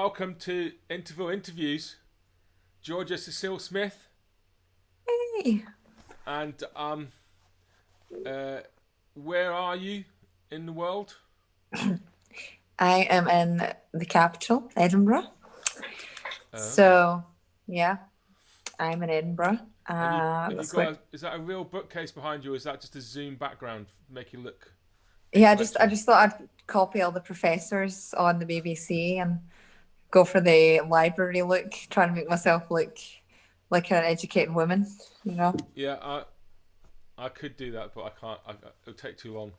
welcome to Interval Interviews, Georgia Cécile Smith, Hey. and where are you in the world? I am in the capital, Edinburgh. Oh, So, yeah, I'm in Edinburgh. have you That's got? where. Is that a real bookcase behind you, or is that just a Zoom background, make you look Yeah, I intellectual? just thought I'd copy all the professors on the BBC and go for the library look, trying to make myself look like an educated woman, you know. Yeah, I could do that, but I can't. It'll take too long.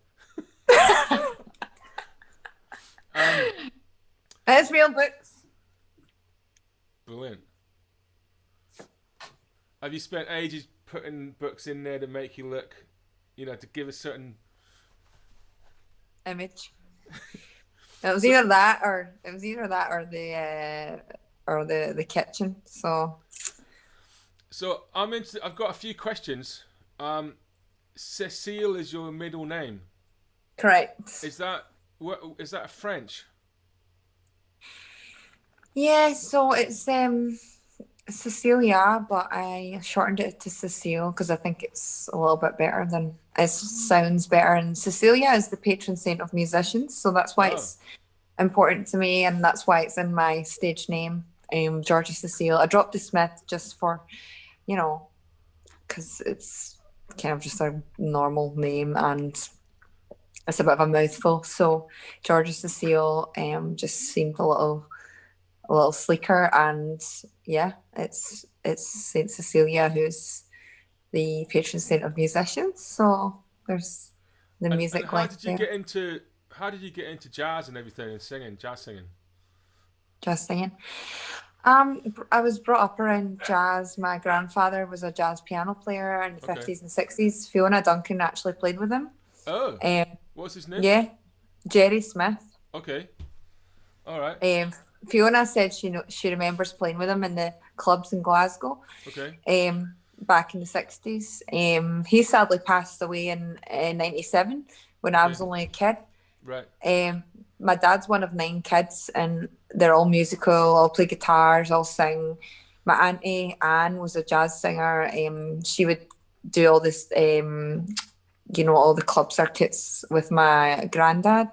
Um, It's real books. Brilliant. Have you spent ages putting books in there to make you look, to give a certain? Image. It was So, either that or the kitchen. So so I'm into. I've got a few questions. Cécile is your middle name. correct. Is that what? Is that French? Yeah, so it's Cecilia, but I shortened it to Cecile because I think it's a little bit better than it sounds better. And Cecilia is the patron saint of musicians, so that's why Oh, it's important to me, and that's why it's in my stage name, Georgia Cecile. I dropped the Smith just for, you know, because it's kind of just a normal name and it's a bit of a mouthful. So Georgia Cecile just seemed a little sleeker, and yeah, it's Saint Cecilia who's the patron saint of musicians. So there's the and music link there. how did you get into jazz and everything and singing, jazz singing? Just singing. I was brought up around jazz. My grandfather was a jazz piano player in the Okay. 50s and 60s. Fiona Duncan actually played with him. Oh, Um, what's his name? yeah, Jerry Smith. Okay. All right. Um, Fiona said she remembers playing with him in the clubs in Glasgow. Okay. Back in the 60s. He sadly passed away in 97 when I Okay. was only a kid. Right. My dad's one of nine kids, and they're all musical, all play guitars, all sing. My auntie Anne was a jazz singer. She would do all this, all the club circuits with my granddad.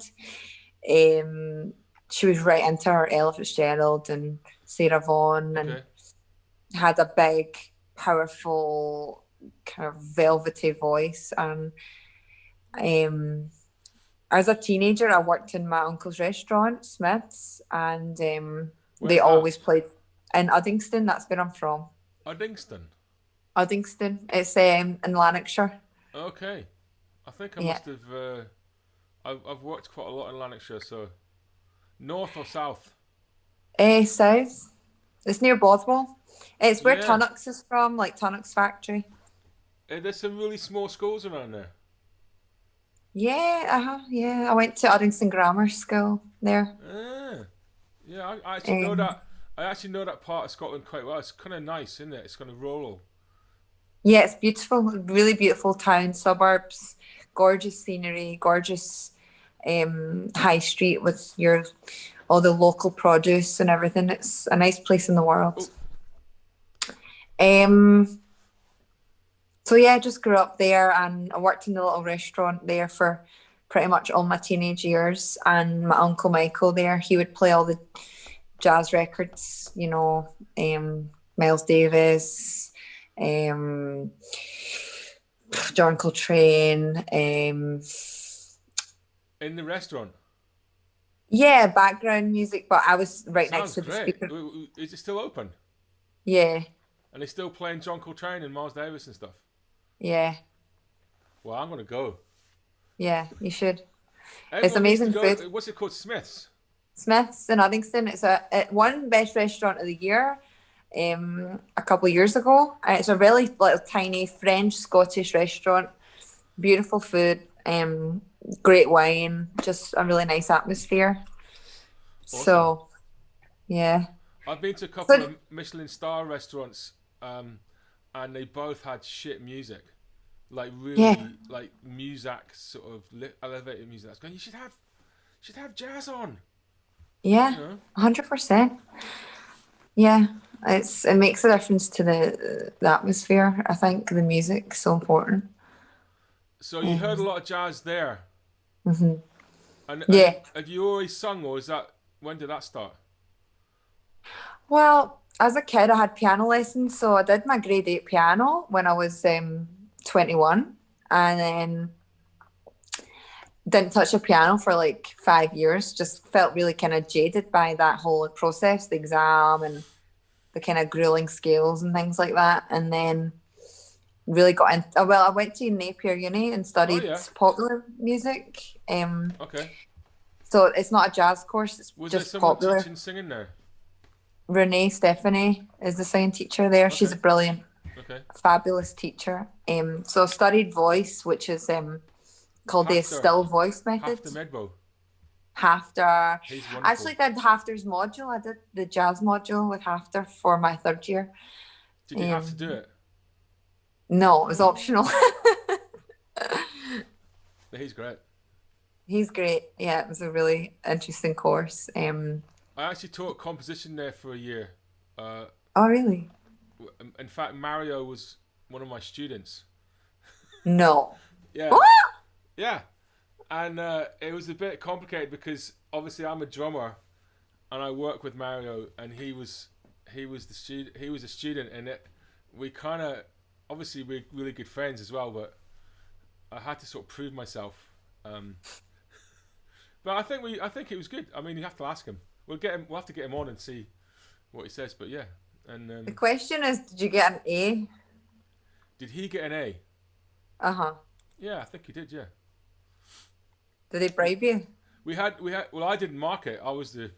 She was right into her Ella Fitzgerald and Sarah Vaughan, and Okay. had a big, powerful, kind of velvety voice. And um, as a teenager, I worked in my uncle's restaurant, Smith's, and they Where's that? always played in Uddingston. That's where I'm from. Uddingston. Uddingston. It's in Lanarkshire. Okay. I think I Yeah. must have. I've worked quite a lot in Lanarkshire, so north or south. South. It's near Bothwell. It's where Yeah. Tunnocks is from, like Tunnocks factory. There's some really small schools around there. Yeah, yeah. I went to Uddingston Grammar School there. Ah. Yeah. I actually know Um, that. I actually know that part of Scotland quite well. It's kind of nice, isn't it? It's kind of rural. Yeah, it's beautiful, really beautiful town, suburbs, gorgeous scenery, gorgeous high street with your all the local produce and everything. It's a nice place in the world. Oh, Um, so yeah, I just grew up there and I worked in the little restaurant there for pretty much all my teenage years. And my uncle Michael there, he would play all the jazz records, Miles Davis, um, John Coltrane, in the restaurant. yeah, background music, but I was right next Sounds to the great. speaker. Is it still open? Yeah, And they're still playing John Coltrane and Miles Davis and stuff. yeah, Well, I'm gonna go. yeah, you should. It's Everyone needs to amazing go. food. What's it called? Smith's. Smith's in Uddingston. It's one best restaurant of the year. A couple of years ago. It's a really little tiny French Scottish restaurant. Beautiful food. Great wine. Just a really nice atmosphere. Awesome. So yeah. I've been to a couple So of Michelin star restaurants, and they both had shit music, like yeah. really like music, sort of elevated music. That's going. You should have jazz on. Yeah, You know. 100%. Yeah, it makes a difference to the atmosphere. I think the music's so important. So you heard a Um, lot of jazz there, mhm. and Yeah. have you always sung, or is that when did that start? Well, as a kid, I had piano lessons, so I did my grade 8 piano when I was 21, and then didn't touch a piano for like 5 years. Just felt really kind of jaded by that whole process, the exam and the kind of grueling scales and things like that. And then really got into, well, I went to Napier Uni and Oh studied yeah. popular music. Okay. So it's not a jazz course, it's Was there just someone popular. teaching singing there? Renee Stephanie is the singing teacher there. She's Okay. a brilliant, Okay. fabulous teacher. So I studied voice, which is called the Hafter. still voice method. Hafter Medbo. Hafter. He's I actually wonderful. did Hafter's module. I did the jazz module with Hafter for my third year. Did you have to do Um, it? no, it was optional. He's great. He's great. Yeah, it was a really interesting course. I actually taught composition there for a year. Uh, Oh, really? in fact, Mario was one of my students. No. Yeah, What? yeah, and it was a bit complicated because obviously I'm a drummer and I work with Mario, and he was the student. He was a student, and we kind of obviously we're really good friends as well. But I had to sort of prove myself. Um, but I think it was good. I mean, you have to ask him. We'll have to get him on and see what he says. But yeah, and The question is, did you get an A? did he get an A? Uh-huh. Yeah, I think he did. Yeah, Did they we bribe you? we had. Well, I didn't mark it. I was the.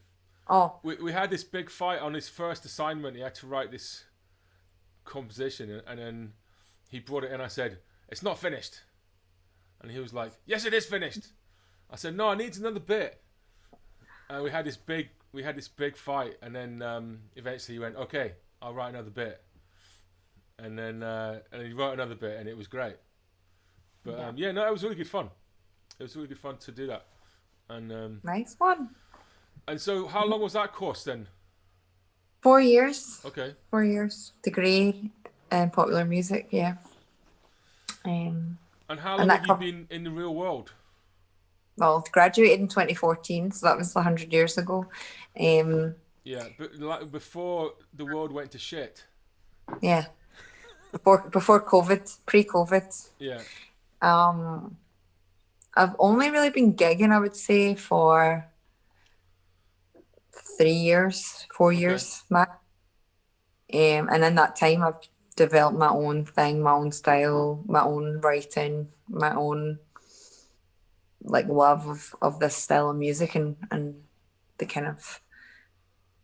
Oh, We had this big fight on his first assignment. He had to write this composition, and then he brought it in. I said, "It's not finished," and he was like, "Yes, it is finished." I said, "No, I need another bit." And we had this big fight, and then eventually he went, "Okay, I'll write another bit," and he wrote another bit, and it was great. But yeah. yeah, no, it was really good fun. It was really good fun to do that. And Nice one. and so, how long was that course then? 4 years. Okay. 4 years. Degree in popular music, yeah. Um, And how and long have that you covered, been in the real world? well, graduated in 2014, so that was 100 years ago. Um, Yeah, but like before the world went to shit. yeah, before COVID, pre-COVID. Yeah. Um, I've only really been gigging, I would say, for 3 years, four Okay. years max. And in that time, I've developed my own thing, my own style, my own writing, my own like love of this style of music and the kind of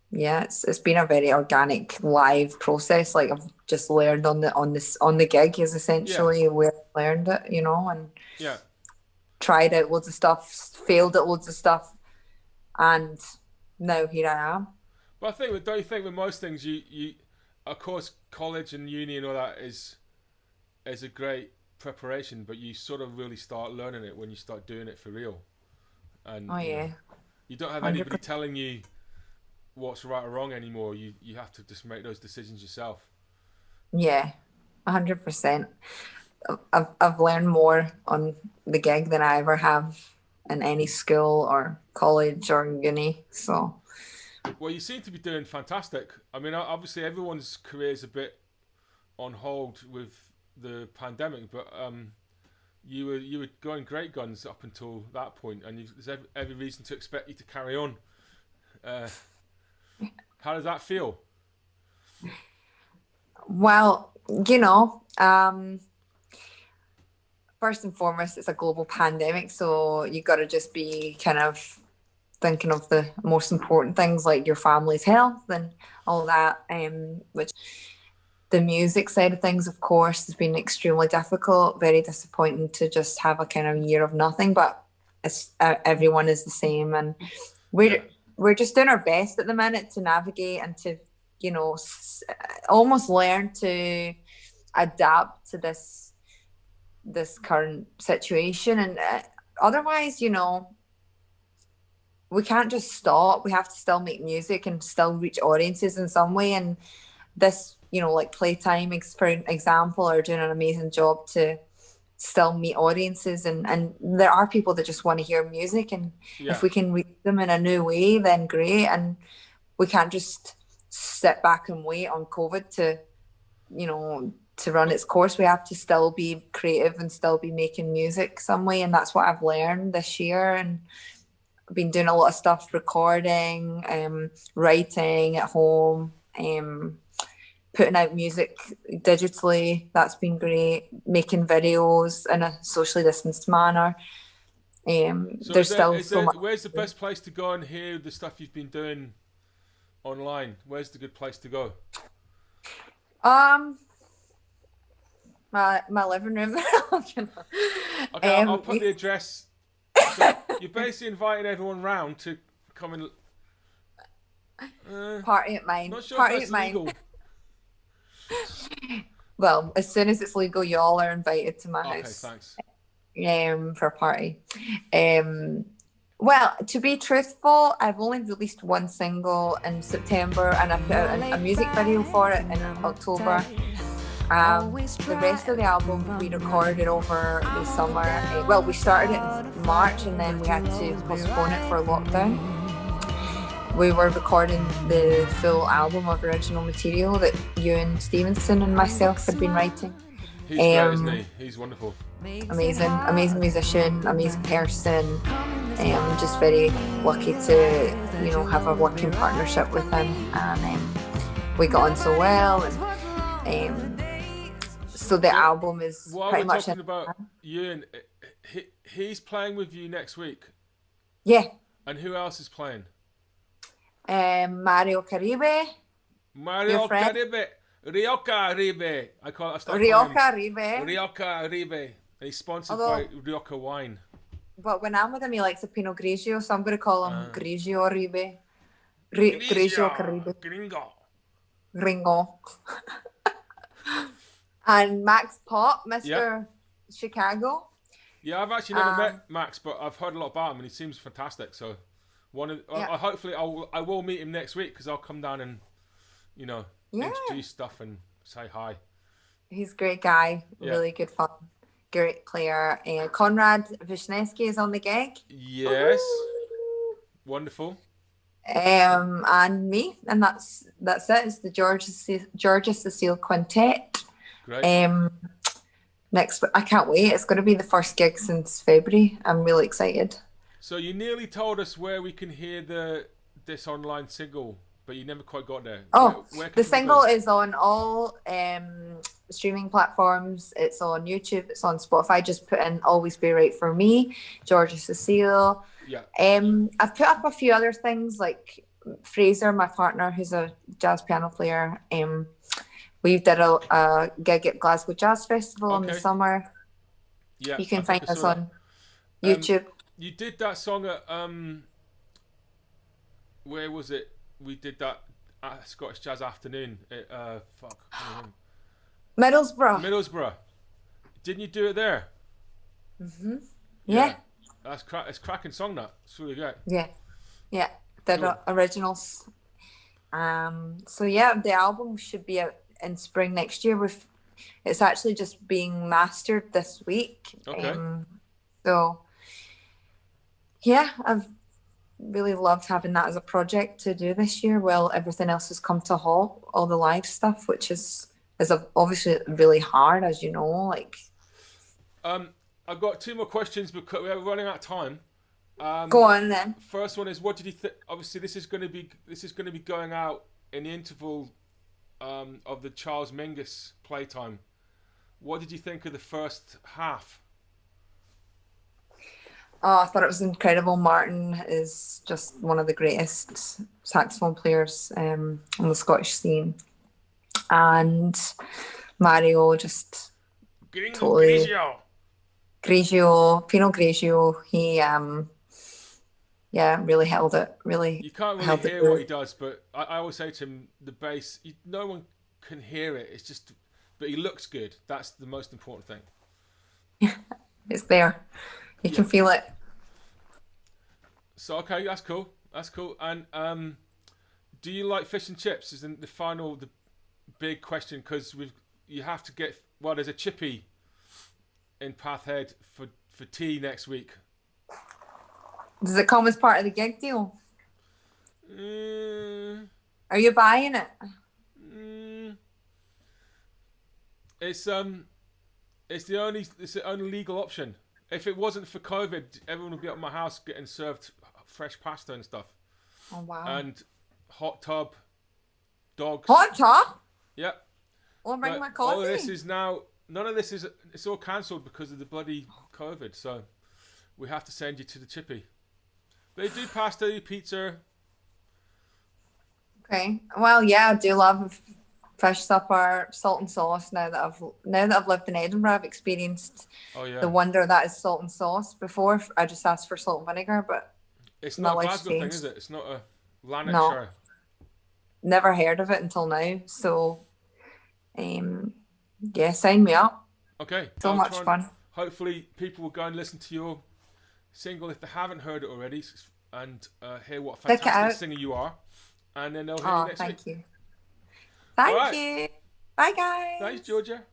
yeah, it's been a very organic live process. Like I've just learned on the gig is Yeah. essentially where I learned it, and Yeah. tried out loads of stuff, failed at loads of stuff, and now here I am. But I think, don't you think with most things, you, of course, college and uni and all that is a great preparation, but you sort of really start learning it when you start doing it for real, and Oh yeah, you don't have anybody 100%. telling you what's right or wrong anymore. You have to just make those decisions yourself. Yeah, 100%. I've learned more on the gig than I ever have in any school or college or uni. So Well, you seem to be doing fantastic. I mean, obviously everyone's career is a bit on hold with the pandemic, but you were going great guns up until that point, and there's every reason to expect you to carry on. Uh, how does that feel? well, first and foremost, it's a global pandemic, so you got to just be kind of thinking of the most important things like your family's health and all that. Which the music side of things, of course, has been extremely difficult. Very disappointing to just have a kind of year of nothing. But it's everyone is the same, and Yeah, we're just doing our best at the minute to navigate and to almost learn to adapt to this current situation. And otherwise, we can't just stop. We have to still make music and still reach audiences in some way. And this, like Playtime, for example, are doing an amazing job to still meet audiences. And there are people that just want to hear music. And Yeah. if we can reach them in a new way, then great. And we can't just sit back and wait on COVID to run its course. We have to still be creative and still be making music some way. And that's what I've learned this year. And I've been doing a lot of stuff, recording, writing at home, putting out music digitally. That's been great. Making videos in a socially distanced manner. So there's still so much. where's the best place to go and hear the stuff you've been doing online? Where's the good place to go? My living room. Okay, I'll put the address. So you're basically inviting everyone round to come and party at mine. Not sure Party if that's at mine. legal. Well, as soon as it's legal, you all are invited to my Okay, house. thanks. For a party. Well, to be truthful, I've only released one single in September, and I put out a music video for it in October. The rest of the album we recorded over the summer. Well, we started it in March, and then we had to postpone it for lockdown. We were recording the full album of original material that Ewan Stevenson and myself had been writing. He's great, isn't he? He's wonderful. Amazing musician, amazing person. I'm just very lucky to, have a working partnership with him, and we got on so well. And so the album is while pretty we're much talking about Ewan, he's playing with you next week. Yeah. And who else is playing? Mario Caribe. Mario Caribe. Rioja Ribe. I call it. Rioja Ribe. Rioja Ribe. And he's sponsored by Rioja Wine. But when I'm with him, he likes a Pinot Grigio, so I'm going to call him Grigio Ribe. Grigio Caribe. Gringo. And Max Pop, Mr. Chicago. Yeah, I've actually never met Max, but I've heard a lot about him, and he seems fantastic. So, hopefully, I will meet him next week, because I'll come down and, introduce stuff and say hi. He's a great guy, really good fun, great player. Konrad Wisniewski is on the gig. Yes, wonderful. And me, and that's it. It's the Georgia Cécile Quintet. Great. Next, I can't wait. It's going to be the first gig since February. I'm really excited. So you nearly told us where we can hear this online single, but you never quite got there. Oh, where the single is on all streaming platforms. It's on YouTube. It's on Spotify. Just put in "Always Be Right for Me," Georgia Cécile. Yeah. I've put up a few other things like Fraser, my partner, who's a jazz piano player. We did a gig at Glasgow Jazz Festival in the summer. Yeah, you can find us on YouTube. You did that song at where was it? We did that at Scottish Jazz Afternoon at Middlesbrough. Didn't you do it there? Mhm. Yeah. That's it's cracking song. That it's really good. Yeah. The originals. So yeah, the album should be out in spring next year. It's actually just being mastered this week. Okay. So yeah, I've really loved having that as a project to do this year. Well, everything else has come to a halt, all the live stuff, which is obviously really hard, as you know. Like, I've got two more questions because we're running out of time. Go on then. First one is, what did you think? Obviously, this is going to be going out in the interval of the Charles Mingus Playtime. What did you think of the first half? Oh, I thought it was incredible. Martin is just one of the greatest saxophone players on the Scottish scene, and Mario just totally Grigio, Pinot Grigio. He really held it. Really, you can't really hear what he does, but I always say to him, the bass, no one can hear it. It's just, but he looks good. That's the most important thing. It's there. You can feel it. So okay, that's cool. That's cool. And do you like fish and chips? Is the big question, because you have to get, well, there's a chippy in Pathhead for tea next week. Does it come as part of the gig deal? Mm, Are you buying it? it's the only legal option. If it wasn't for COVID, everyone would be at my house getting served fresh pasta and stuff. Oh wow! And hot tub, dogs. Hot tub? Yeah. I'll bring But my coffee. all of this is now. None of this is. It's all cancelled because of the bloody COVID. So we have to send you to the chippy. They do pasta, they do pizza. Okay. Well, yeah, I do love fish supper, salt and sauce. Now that I've lived in Edinburgh, I've experienced the wonder that is salt and sauce. Before, I just asked for salt and vinegar, but it's not a Glasgow thing, is it? It's not a Lanarkshire. No. Never heard of it until now. So, yeah, sign me up. Okay. So much fun. Hopefully, people will go and listen to your single if they haven't heard it already, and hear what a fantastic singer you are. And then they'll hear you next week. Thank you. Thank you. Bye, guys. Thanks, Georgia.